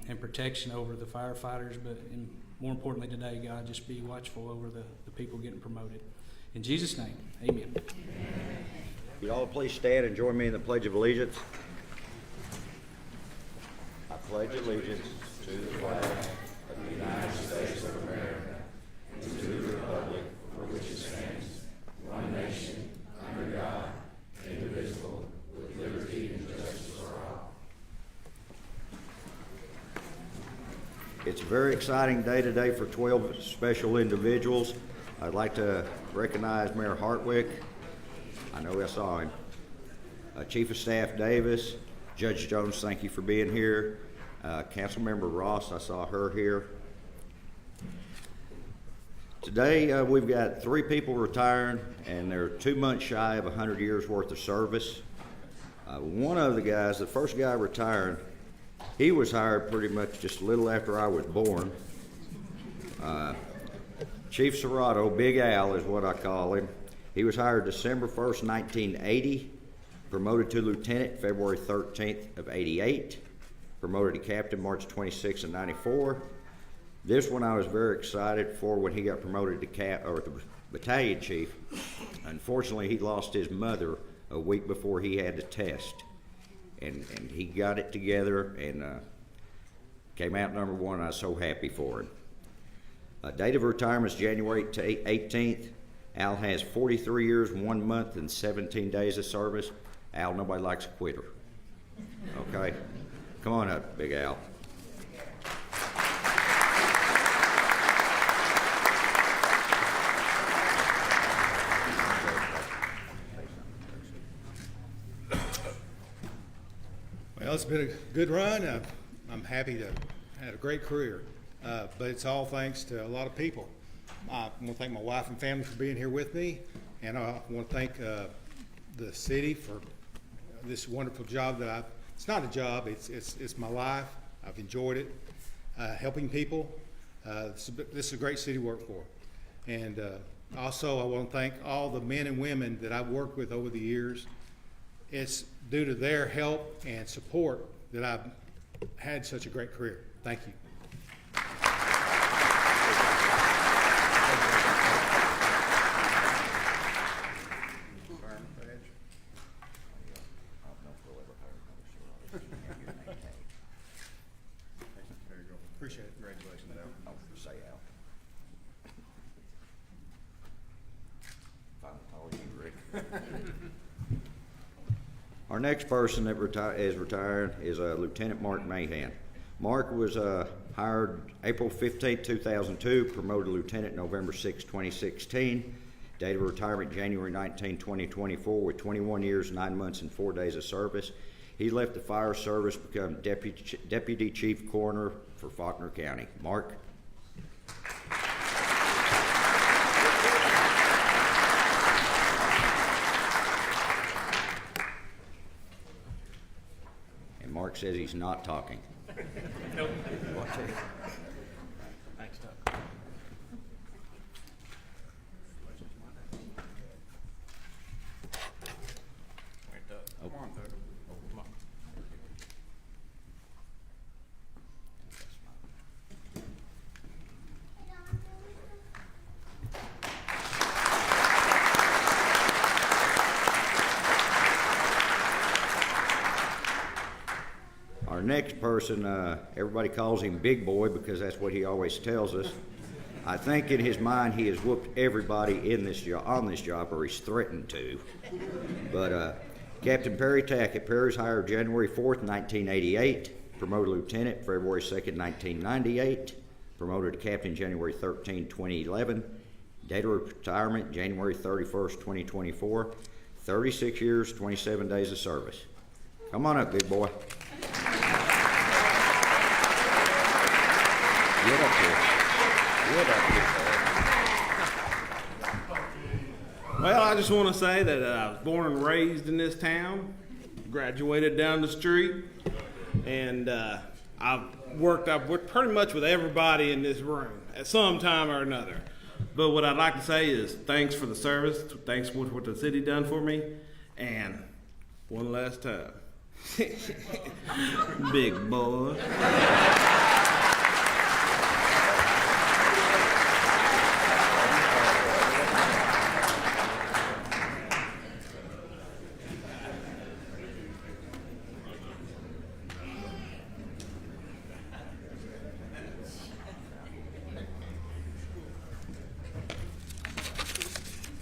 and protection over the firefighters, but more importantly today, God, just be watchful over the people getting promoted. In Jesus' name, amen. You all please stand and join me in the Pledge of Allegiance. I pledge allegiance to the flag of the United States of America and to the republic for which it stands, one nation, under God, indivisible, with liberty and justice for all. It's a very exciting day today for 12 special individuals. I'd like to recognize Mayor Hartwick. I know I saw him. Chief of Staff Davis, Judge Jones, thank you for being here. Councilmember Ross, I saw her here. Today we've got 3 people retiring, and they're 2 months shy of 100 years worth of service. One of the guys, the first guy retiring, he was hired pretty much just a little after I was born. Chief Serrato, Big Al is what I call him. He was hired December 1st, 1980, promoted to lieutenant February 13th of 88, promoted to captain March 26th of 94. This one I was very excited for when he got promoted to battalion chief. Unfortunately, he lost his mother a week before he had the test, and he got it together and came out number 1. I was so happy for him. Date of retirement is January 18th. Al has 43 years, 1 month, and 17 days of service. Al, nobody likes a quitter. Okay? Come on up, Big Al. Well, it's been a good run. I'm happy to had a great career, but it's all thanks to a lot of people. I want to thank my wife and family for being here with me, and I want to thank the city for this wonderful job that it's not a job, it's my life. I've enjoyed it, helping people. This is a great city to work for. And also I want to thank all the men and women that I've worked with over the years. It's due to their help and support that I've had such a great career. Thank you. Appreciate it. Congratulations, Al. Say Al. Finally called you, Rick. Our next person that is retired is Lieutenant Mark Mahan. Mark was hired April 15, 2002, promoted lieutenant November 6, 2016. Date of retirement January 19, 2024, with 21 years, 9 months, and 4 days of service. He left the fire service to become deputy chief coroner for Faulkner County. Mark. And Mark says he's not talking. Nope. Watch it. Thanks, Doug. Oh. Come on, Doug. Come on. Our next person, everybody calls him Big Boy because that's what he always tells us. I think in his mind he has whooped everybody in this on this job, or he's threatened to. But Captain Perry Tackett. Perry's hired January 4th, 1988, promoted lieutenant February 2nd, 1998, promoted to captain January 13, 2011, date of retirement January 31st, 2024, 36 years, 27 days of service. Come on up, big boy. Get up here. Get up here. Well, I just want to say that I was born and raised in this town, graduated down the street, and I've worked pretty much with everybody in this room at some time or another. But what I'd like to say is thanks for the service, thanks for what the city done for me, and one last time, Big boy.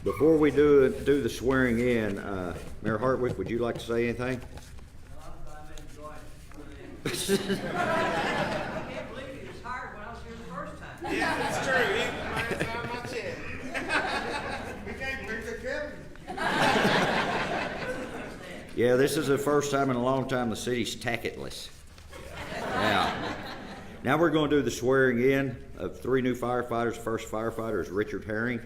Before we do the swearing in, Mayor Hartwick, would you like to say anything? I can't believe he was hired when I was here the first time. Yeah, that's true. He signed my check. We can't bring the Kevin. Yeah, this is the first time in a long time the city's tacketless. Now we're going to do the swearing in of 3 new firefighters. First firefighter is Richard Herring.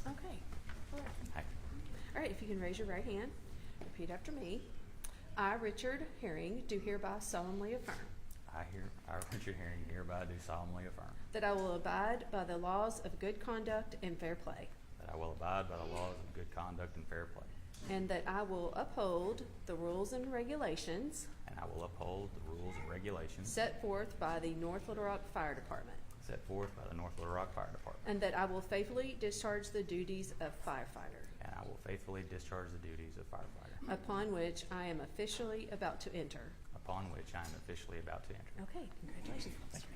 Okay. All right, if you can raise your right hand, repeat after me. I, Richard Herring, do hereby solemnly affirm I, Richard Herring, hereby do solemnly affirm that I will abide by the laws of good conduct and fair play, that I will abide by the laws of good conduct and fair play, and that I will uphold the rules and regulations and I will uphold the rules and regulations set forth by the North Little Rock Fire Department, set forth by the North Little Rock Fire Department, and that I will faithfully discharge the duties of firefighter, and I will faithfully discharge the duties of firefighter, upon which I am officially about to enter. upon which I am officially about to enter. Okay, congratulations. Thank you.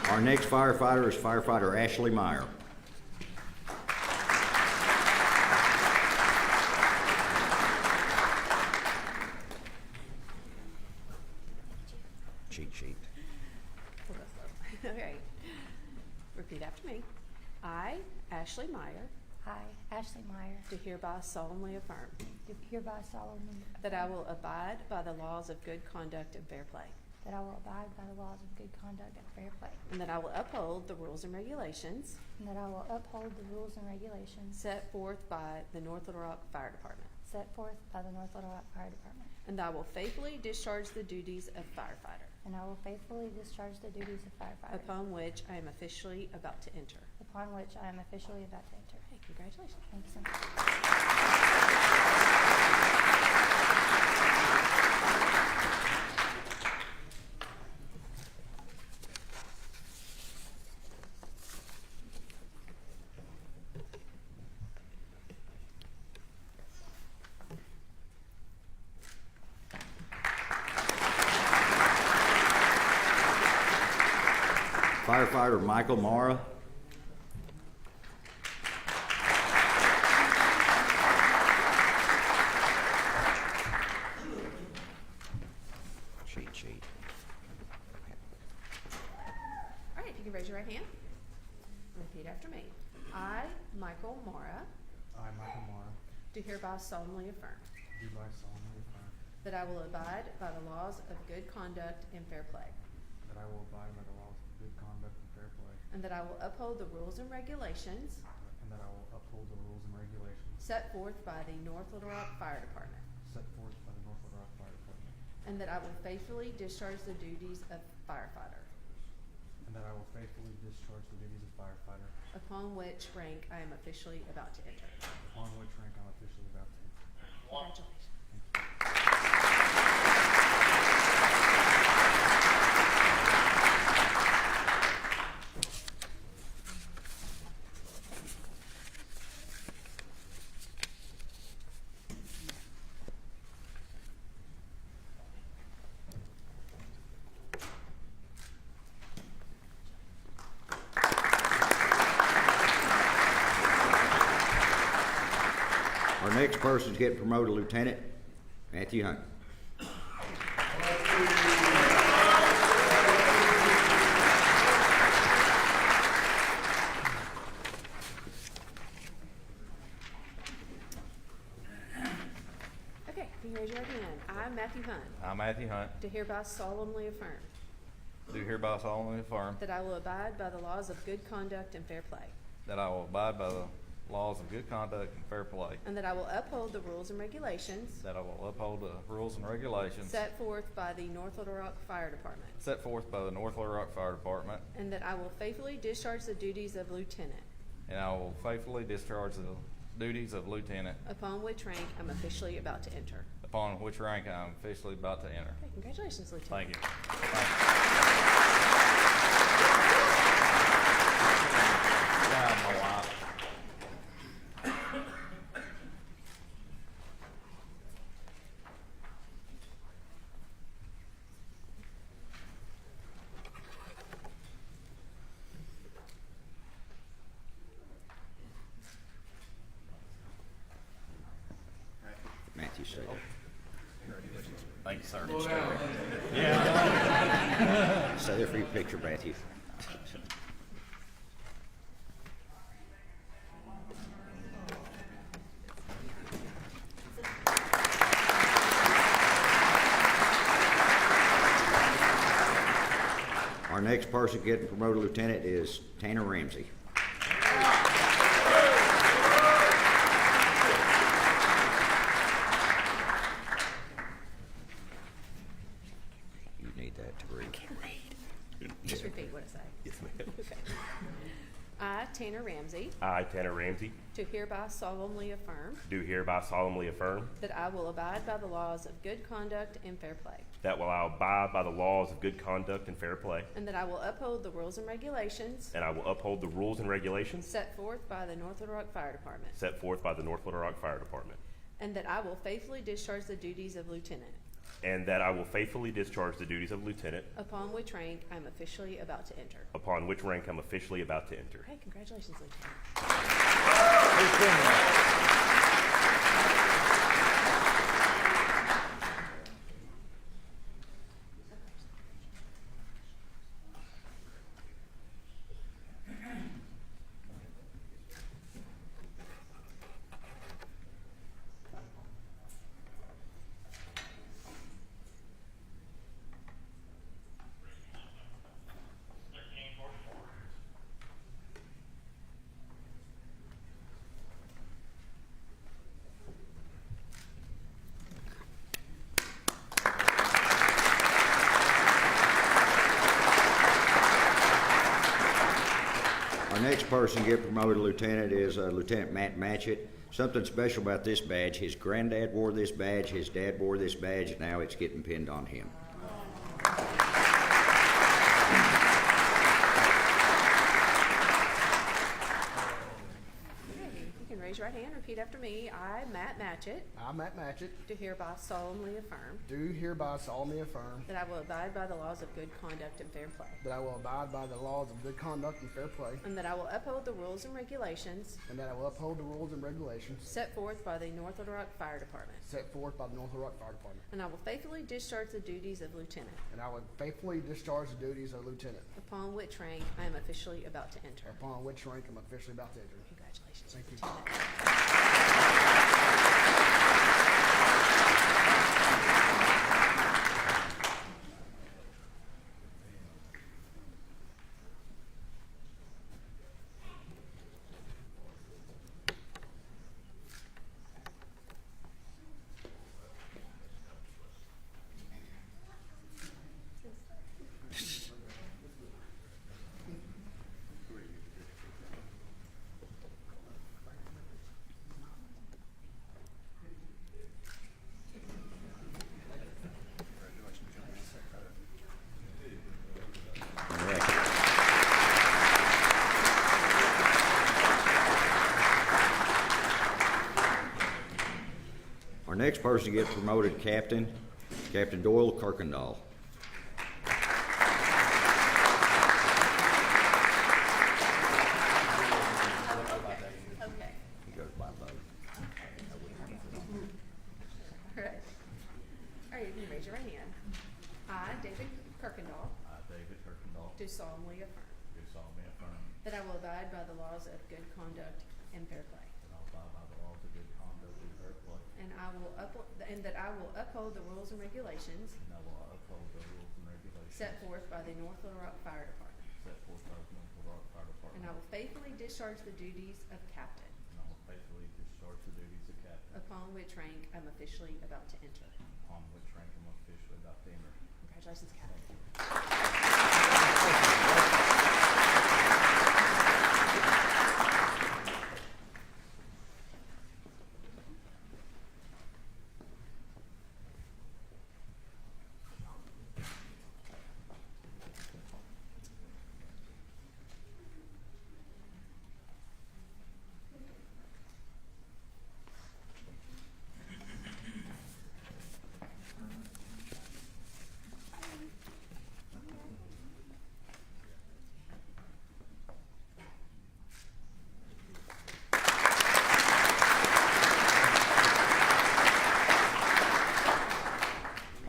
Our next firefighter is firefighter Ashley Meyer. Cheat sheet. Okay. Repeat after me. I, Ashley Meyer, I, Ashley Meyer, do hereby solemnly affirm do hereby solemnly that I will abide by the laws of good conduct and fair play, that I will abide by the laws of good conduct and fair play, and that I will uphold the rules and regulations and that I will uphold the rules and regulations set forth by the North Little Rock Fire Department, set forth by the North Little Rock Fire Department, and that I will faithfully discharge the duties of firefighter, and I will faithfully discharge the duties of firefighter, upon which I am officially about to enter. upon which I am officially about to enter. Okay, congratulations. Thank you so much. Firefighter Michael Mara. Cheat sheet. All right, if you can raise your right hand. Repeat after me. I, Michael Mora, I, Michael Mara, do hereby solemnly affirm do by solemnly affirm that I will abide by the laws of good conduct and fair play, that I will abide by the laws of good conduct and fair play, and that I will uphold the rules and regulations and that I will uphold the rules and regulations set forth by the North Little Rock Fire Department, set forth by the North Little Rock Fire Department, and that I will faithfully discharge the duties of firefighter, and that I will faithfully discharge the duties of firefighter, upon which rank I am officially about to enter. upon which rank I'm officially about to enter. Congratulations. Our next person is getting promoted to lieutenant, Matthew Hunt. Matthew Hunt, I, Matthew Hunt, do hereby solemnly affirm do hereby solemnly affirm that I will abide by the laws of good conduct and fair play, that I will abide by the laws of good conduct and fair play, and that I will uphold the rules and regulations that I will uphold the rules and regulations set forth by the North Little Rock Fire Department, set forth by the North Little Rock Fire Department, and that I will faithfully discharge the duties of lieutenant, and I will faithfully discharge the duties of lieutenant, upon which rank I'm officially about to enter. upon which rank I am officially about to enter. Okay, congratulations, Lieutenant. Thank you. Yeah, my wife. Matthew, say that. Thank you, sir. Say there for your picture, Matthew. Our next person getting promoted lieutenant is Tanner Ramsey. You need that to read. Just repeat what I say. Yes, ma'am. Okay. I, Tanner Ramsey, I, Tanner Ramsey, do hereby solemnly affirm do hereby solemnly affirm that I will abide by the laws of good conduct and fair play, that will I abide by the laws of good conduct and fair play, and that I will uphold the rules and regulations and I will uphold the rules and regulations set forth by the North Little Rock Fire Department, set forth by the North Little Rock Fire Department, and that I will faithfully discharge the duties of lieutenant, and that I will faithfully discharge the duties of lieutenant, upon which rank I am officially about to enter. upon which rank I'm officially about to enter. Okay, congratulations, Lieutenant. Our next person to get promoted lieutenant is Lieutenant Matt Matchett. Something special about this badge, his granddad wore this badge, his dad wore this badge, and now it's getting pinned on him. You can raise your right hand, repeat after me. I, Matt Matchett, I, Matt Matchett, do hereby solemnly affirm do hereby solemnly affirm that I will abide by the laws of good conduct and fair play, that I will abide by the laws of good conduct and fair play, and that I will uphold the rules and regulations and that I will uphold the rules and regulations set forth by the North Little Rock Fire Department, set forth by the North Little Rock Fire Department, and I will faithfully discharge the duties of lieutenant, and I will faithfully discharge the duties of lieutenant, upon which rank I am officially about to enter. upon which rank I'm officially about to enter. Congratulations, Thank you. Lieutenant. All right. Our next person to get promoted captain, Captain Doyle Kirkendall. Okay. He goes by vote. All right. All right, you can raise your right hand. I, David Kirkendall, I, David Kirkendall, do solemnly affirm do solemnly affirm that I will abide by the laws of good conduct and fair play, that I will abide by the laws of good conduct and fair play. And that I will uphold the rules and regulations And I will uphold the rules and regulations set forth by the North Little Rock Fire Department. set forth by the North Little Rock Fire Department. And I will faithfully discharge the duties of captain, And I will faithfully discharge the duties of captain, upon which rank I'm officially about to enter. upon which rank I'm officially about to enter. Congratulations, Captain.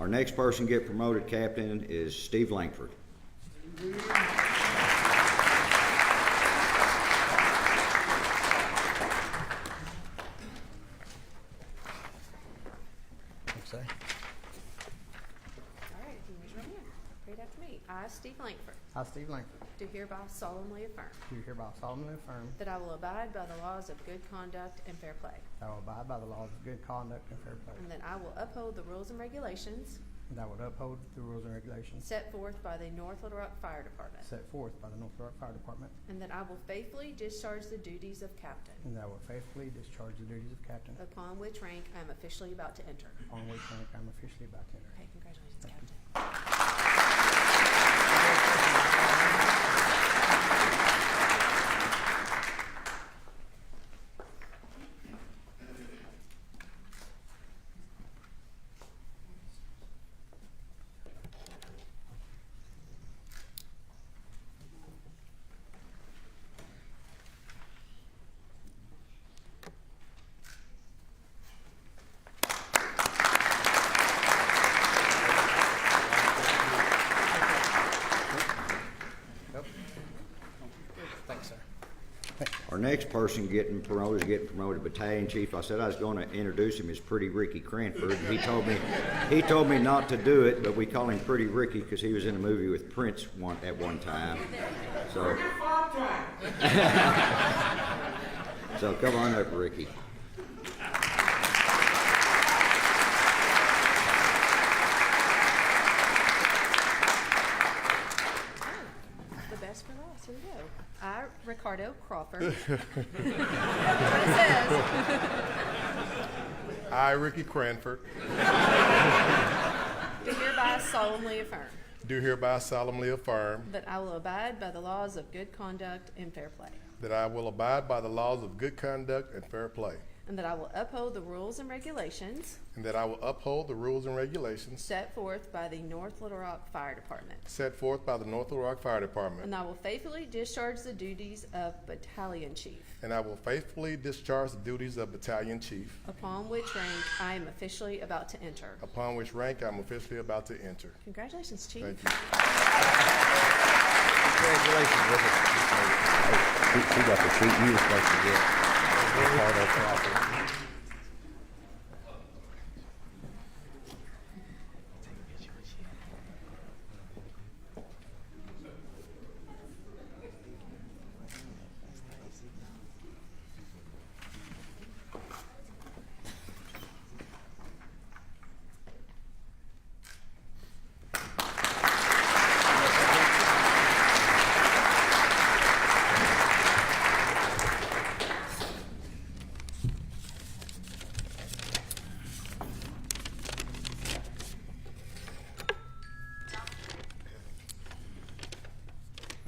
Our next person to get promoted captain is Steve Langford. Thanks, sir. All right, if you raise your right hand, repeat after me. I, Steve Langford, I, Steve Langford, do hereby solemnly affirm do hereby solemnly affirm that I will abide by the laws of good conduct and fair play, that I will abide by the laws of good conduct and fair play, and that I will uphold the rules and regulations and that I will uphold the rules and regulations set forth by the North Little Rock Fire Department, set forth by the North Little Rock Fire Department, and that I will faithfully discharge the duties of captain, and that I will faithfully discharge the duties of captain, upon which rank I am officially about to enter. on which rank I am officially about to enter. Okay, congratulations, Thank you. Captain. Thanks, sir. Our next person getting promoted battalion chief. I said I was going to introduce him as Pretty Ricky Cranford. He told me not to do it, but we call him Pretty Ricky because he was in a movie with Prince at one time. So, so come on up, Ricky. The best for last. Here we go. I, Ricardo Crawford. That's what it says. I, Ricky Cranford, Do hereby solemnly affirm do hereby solemnly affirm that I will abide by the laws of good conduct and fair play, that I will abide by the laws of good conduct and fair play, and that I will uphold the rules and regulations and that I will uphold the rules and regulations set forth by the North Little Rock Fire Department, set forth by the North Little Rock Fire Department, and I will faithfully discharge the duties of battalion chief, and I will faithfully discharge the duties of battalion chief, upon which rank I am officially about to enter. upon which rank I am officially about to enter. Congratulations, Chief. Thank you. Congratulations, Ricky. He got the treat you were supposed to get. Part of property.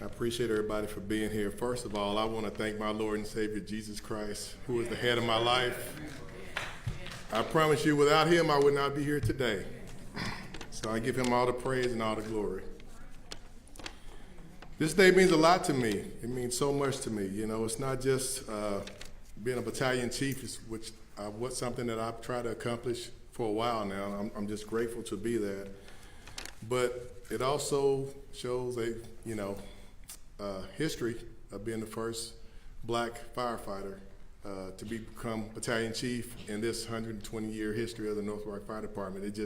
I appreciate everybody for being here. First of all, I want to thank my Lord and Savior Jesus Christ, who is the head of my life. I promise you, without him, I would not be here today. So I give him all the praise and all the glory. This day means a lot to me. It means so much to me. You know, it's not just being a battalion chief, which was something that I've tried to accomplish for a while now. I'm just grateful to be that. But it also shows a, history of being the first black firefighter to become battalion chief in this 120-year history of the North Little Rock Fire Department.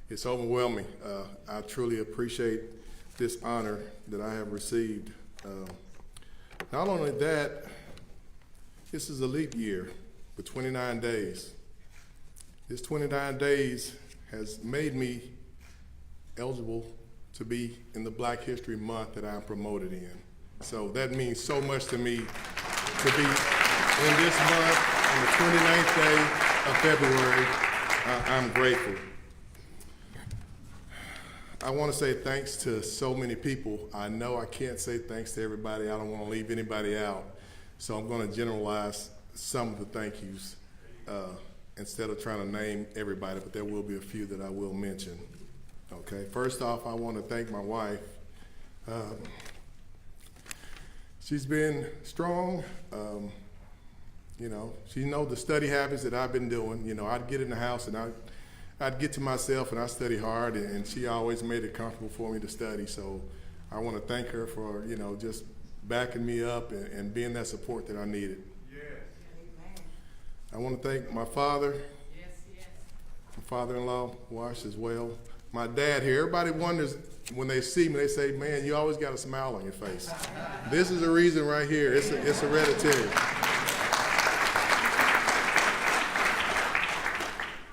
It's overwhelming. I truly appreciate this honor that I have received. Not only that, this is a leap year for 29 days. This 29 days has made me eligible to be in the Black History Month that I'm promoted in. So that means so much to me to be in this month, on the 29th day of February. I'm grateful. I want to say thanks to so many people. I know I can't say thanks to everybody. I don't want to leave anybody out. So I'm going to generalize some of the thank yous instead of trying to name everybody, but there will be a few that I will mention. Okay, first off, I want to thank my wife. She's been strong. You know, she knows the study habits that I've been doing. You know, I'd get in the house and I'd get to myself and I study hard, and she always made it comfortable for me to study. So I want to thank her for, you know, just backing me up and being that support that I needed. I want to thank my father, my father-in-law, Wash, as well. My dad here. Everybody wonders when they see me, they say, man, you always got a smile on your face. This is the reason right here. It's hereditary.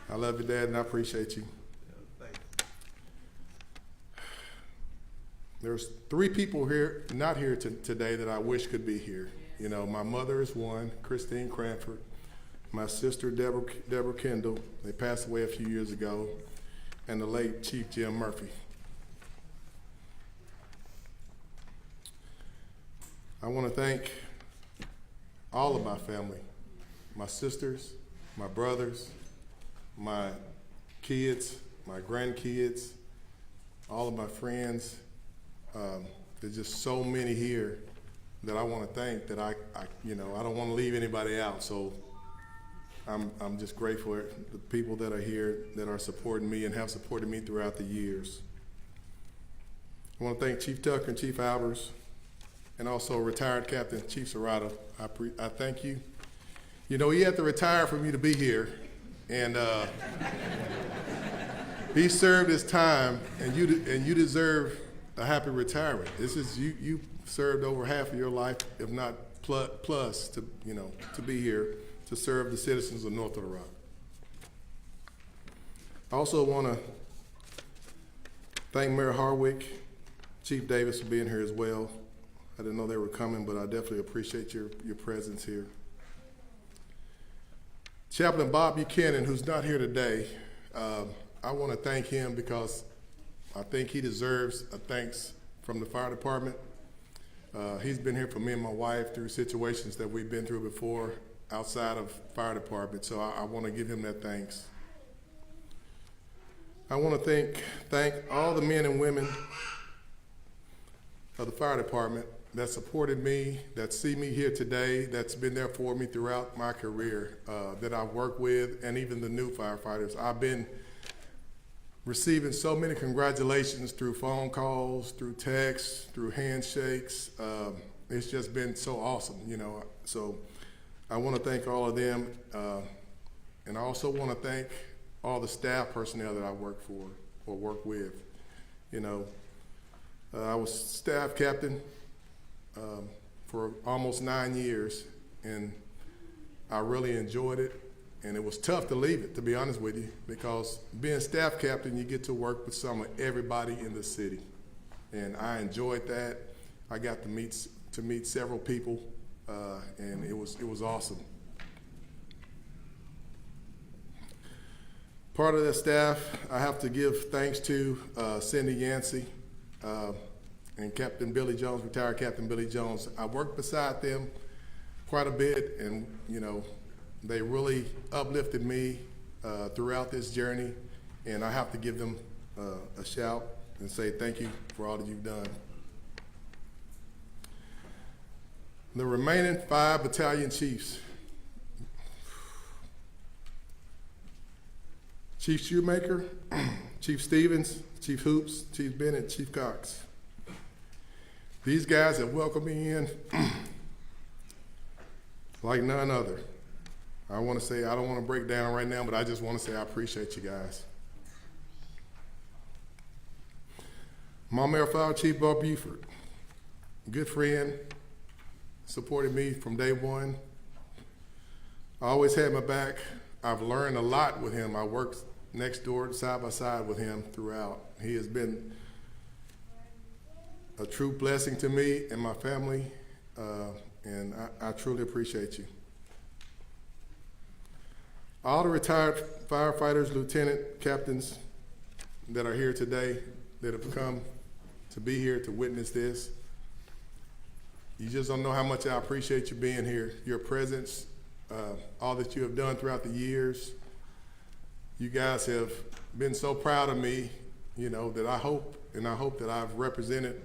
I love you, Dad, and I appreciate you. There's 3 people here, not here today, that I wish could be here. You know, my mother is one, Christine Cranford. My sister, Deborah Kendall. They passed away a few years ago. And the late Chief Jim Murphy. I want to thank all of my family, my sisters, my brothers, my kids, my grandkids, all of my friends. There's just so many here that I want to thank that I don't want to leave anybody out. So I'm just grateful for the people that are here that are supporting me and have supported me throughout the years. I want to thank Chief Tucker and Chief Albers, and also retired Captain Chief Serrato. I thank you. You know, he had to retire for me to be here, and he served his time, and you deserve a happy retirement. This is you served over half of your life, if not plus, to be here to serve the citizens of North Little Rock. I also want to thank Mayor Harwick, Chief Davis for being here as well. I didn't know they were coming, but I definitely appreciate your presence here. Chaplain Bob Buchanan, who's not here today, I want to thank him because I think he deserves a thanks from the fire department. He's been here for me and my wife through situations that we've been through before outside of fire department, so I want to give him that thanks. I want to thank all the men and women of the fire department that supported me, that see me here today, that's been there for me throughout my career, that I've worked with, and even the new firefighters. I've been receiving so many congratulations through phone calls, through texts, through handshakes. It's just been so awesome, you know. So I want to thank all of them, and I also want to thank all the staff personnel that I work for or work with. You know, I was staff captain for almost 9 years, and I really enjoyed it. And it was tough to leave it, to be honest with you, because being staff captain, you get to work with some of everybody in the city, and I enjoyed that. I got to meet several people, and it was awesome. Part of the staff, I have to give thanks to Cindy Yancey and Captain Billy Jones, retired Captain Billy Jones. I worked beside them quite a bit, and you know, they really uplifted me throughout this journey, and I have to give them a shout and say thank you for all that you've done. The remaining 5 battalion chiefs. Chief Shoemaker, Chief Stevens, Chief Hoops, Chief Bennett, Chief Cox. These guys have welcomed me in like none other. I want to say, I don't want to break down right now, but I just want to say I appreciate you guys. My Mayor Fire Chief Bob Buford, good friend, supported me from day one. I always had my back. I've learned a lot with him. I worked next door, side by side with him throughout. He has been a true blessing to me and my family, and I truly appreciate you. All the retired firefighters, lieutenant, captains that are here today, that have come to be here to witness this, you just don't know how much I appreciate you being here, your presence, all that you have done throughout the years. You guys have been so proud of me, you know, that I hope that I've represented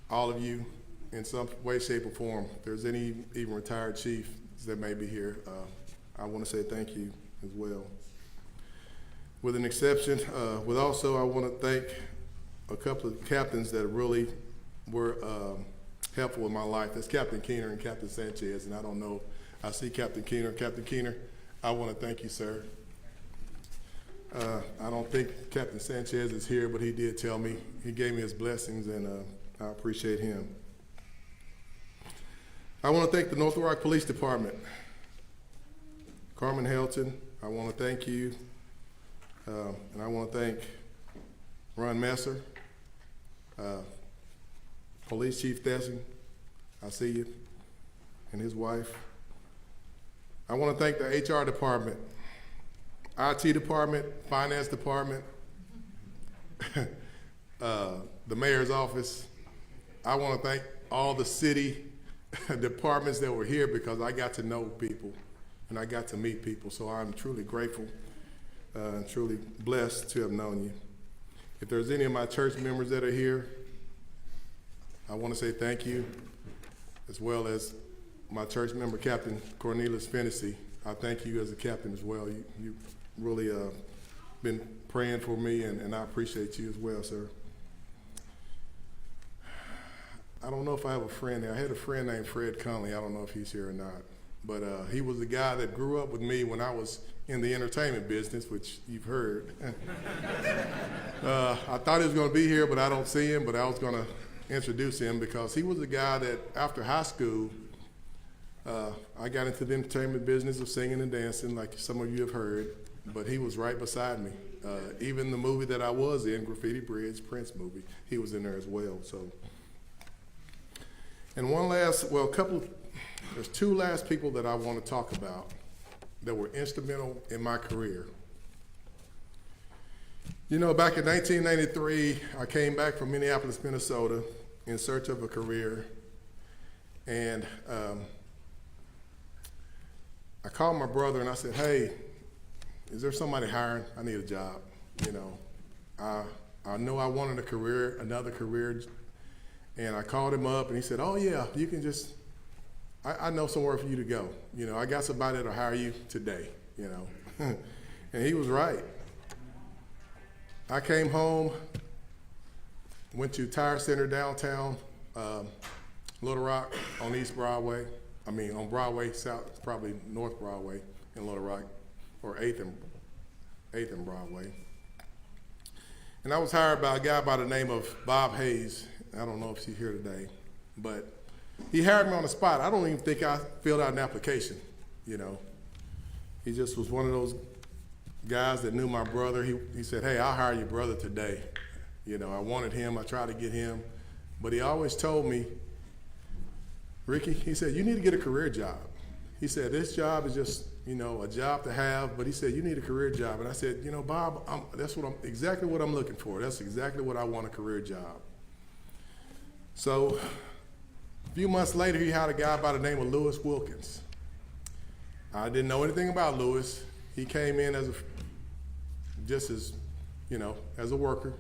all of you in some way, shape, or form. If there's any even retired chiefs that may be here, I want to say thank you as well. With an exception, I want to thank a couple of captains that really were helpful in my life. That's Captain Keener and Captain Sanchez, and I don't know, I see Captain Keener. Captain Keener, I want to thank you, sir. I don't think Captain Sanchez is here, but he did tell me, he gave me his blessings, and I appreciate him. I want to thank the North Little Rock Police Department. Carmen Helton, I want to thank you. And I want to thank Ron Messer, Police Chief Thessing, I see you, and his wife. I want to thank the HR department, IT department, finance department, the mayor's office. I want to thank all the city departments that were here, because I got to know people and I got to meet people. So I'm truly grateful and truly blessed to have known you. If there's any of my church members that are here, I want to say thank you, as well as my church member, Captain Cornelius Fennessy. I thank you as a captain as well. You really been praying for me, and I appreciate you as well, sir. I don't know if I have a friend there. I had a friend named Fred Conley. I don't know if he's here or not. But he was the guy that grew up with me when I was in the entertainment business, which you've heard. I thought he was going to be here, but I don't see him. But I was going to introduce him, because he was the guy that after high school, I got into the entertainment business of singing and dancing, like some of you have heard. But he was right beside me. Even the movie that I was in, Graffiti Bridge, Prince movie, he was in there as well. So. And there's two last people that I want to talk about that were instrumental in my career. You know, back in 1993, I came back from Minneapolis, Minnesota in search of a career. And I called my brother and I said, hey, is there somebody hiring? I need a job. You know, I know I wanted a career, another career. And I called him up and he said, oh yeah, you can just, I know somewhere for you to go. You know, I got somebody that'll hire you today, you know. And he was right. I came home, went to Tire Center downtown, Little Rock on East Broadway. On Broadway, South, probably North Broadway in Little Rock, or 8th and Broadway. And I was hired by a guy by the name of Bob Hayes. I don't know if she's here today, but he hired me on the spot. I don't even think I filled out an application, you know. He just was one of those guys that knew my brother. He said, hey, I'll hire your brother today. You know, I wanted him, I tried to get him, but he always told me, Ricky, he said, you need to get a career job. He said, this job is just, you know, a job to have, but he said, you need a career job. And I said, you know, Bob, that's exactly what I'm looking for. That's exactly what I want, a career job. So a few months later, he hired a guy by the name of Lewis Wilkins. I didn't know anything about Lewis. He came in as a worker.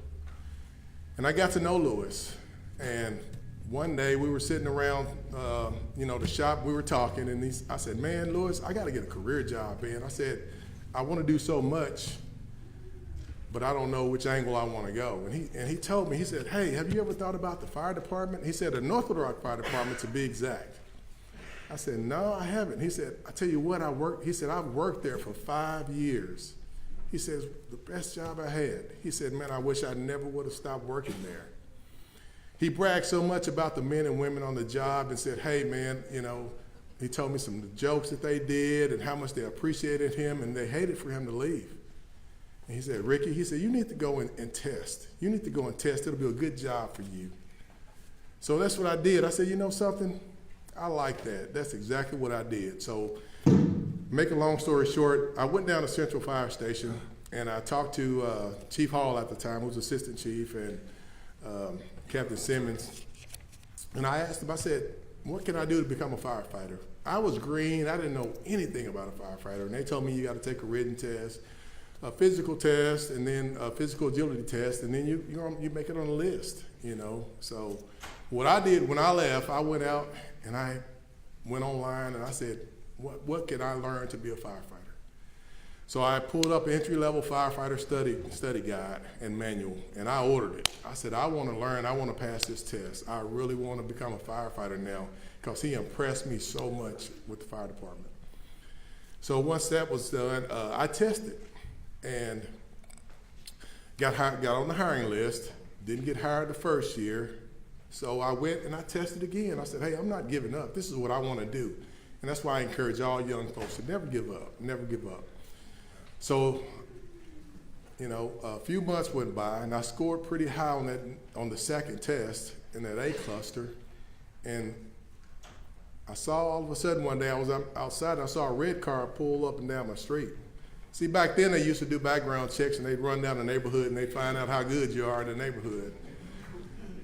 And I got to know Lewis. And one day we were sitting around, the shop, we were talking, and I said, man, Lewis, I got to get a career job, man. I said, I want to do so much, but I don't know which angle I want to go. And he told me, he said, hey, have you ever thought about the fire department? He said, the North Little Rock Fire Department, to be exact. I said, no, I haven't. He said, I tell you what, he said, I've worked there for 5 years. He says, the best job I had. He said, man, I wish I never would have stopped working there. He bragged so much about the men and women on the job and said, hey, man, you know, he told me some of the jokes that they did and how much they appreciated him, and they hated for him to leave. And he said, Ricky, he said, you need to go and test. You need to go and test. It'll be a good job for you. So that's what I did. I said, you know something? I like that. That's exactly what I did. So make a long story short, I went down to Central Fire Station and I talked to Chief Hall at the time, who was assistant chief, and Captain Simmons. And I asked him, I said, what can I do to become a firefighter? I was green. I didn't know anything about a firefighter. And they told me you got to take a written test, a physical test, and then a physical agility test, and then you make it on the list, you know. So what I did when I left, I went out and I went online and I said, what can I learn to be a firefighter? So I pulled up an entry-level firefighter study guide and manual, and I ordered it. I said, I want to learn, I want to pass this test. I really want to become a firefighter now, because he impressed me so much with the fire department. So once that was done, I tested and got on the hiring list. Didn't get hired the first year. So I went and I tested again. I said, hey, I'm not giving up. This is what I want to do. And that's why I encourage all young folks to never give up, never give up. So, you know, a few months went by and I scored pretty high on the second test in that A cluster. And I saw all of a sudden one day I was outside and I saw a red car pull up and down my street. See, back then they used to do background checks and they'd run down the neighborhood and they'd find out how good you are in the neighborhood.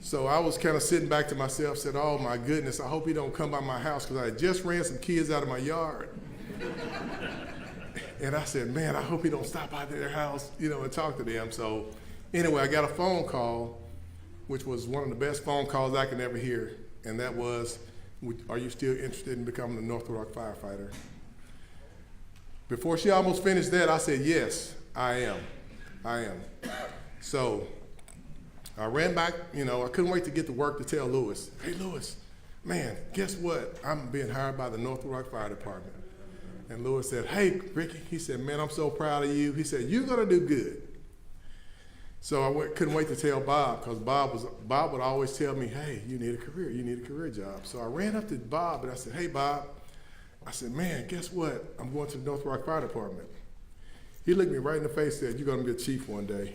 So I was kind of sitting back to myself, said, oh my goodness, I hope he don't come by my house, because I had just ran some kids out of my yard. And I said, man, I hope he don't stop by their house, you know, and talk to them. So anyway, I got a phone call, which was one of the best phone calls I could ever hear. And that was, are you still interested in becoming a North Little Rock firefighter? Before she almost finished that, I said, yes, I am. So I ran back, you know, I couldn't wait to get to work to tell Lewis, hey Lewis, man, guess what? I'm being hired by the North Little Rock Fire Department. And Lewis said, hey, Ricky, he said, man, I'm so proud of you. He said, you're gonna do good. So I couldn't wait to tell Bob, because Bob would always tell me, hey, you need a career job. So I ran up to Bob and I said, hey Bob, I said, man, guess what? I'm going to the North Rock Fire Department. He looked me right in the face and said, you're gonna be a chief one day.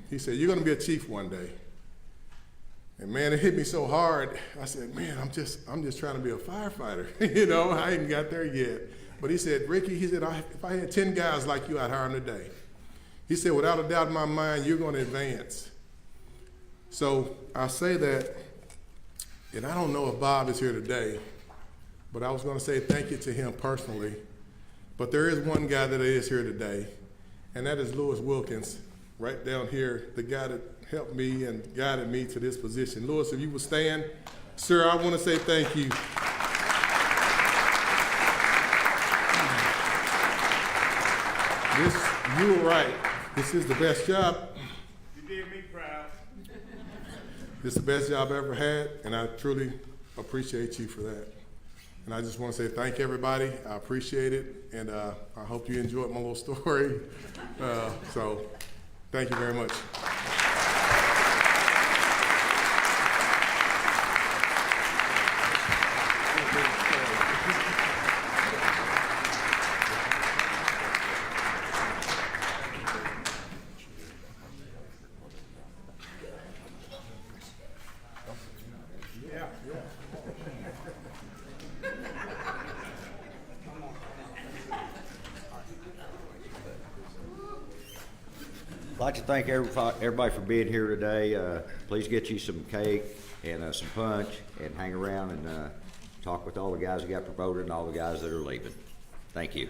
He said, you're gonna be a chief one day. And man, it hit me so hard. I said, man, I'm just trying to be a firefighter. You know, I ain't got there yet. But he said, Ricky, he said, if I had 10 guys like you, I'd hire them today. He said, without a doubt in my mind, you're gonna advance. So I say that, and I don't know if Bob is here today, but I was gonna say thank you to him personally. But there is one guy that is here today, and that is Lewis Wilkins, right down here, the guy that helped me and guided me to this position. Lewis, if you would stand. Sir, I want to say thank you. You were right. This is the best job. You did me proud. This is the best job I ever had, and I truly appreciate you for that. And I just want to say thank everybody. I appreciate it, and I hope you enjoyed my little story. So thank you very much. I'd like to thank everybody for being here today. Please get you some cake and some punch and hang around and talk with all the guys who got promoted and all the guys that are leaving. Thank you.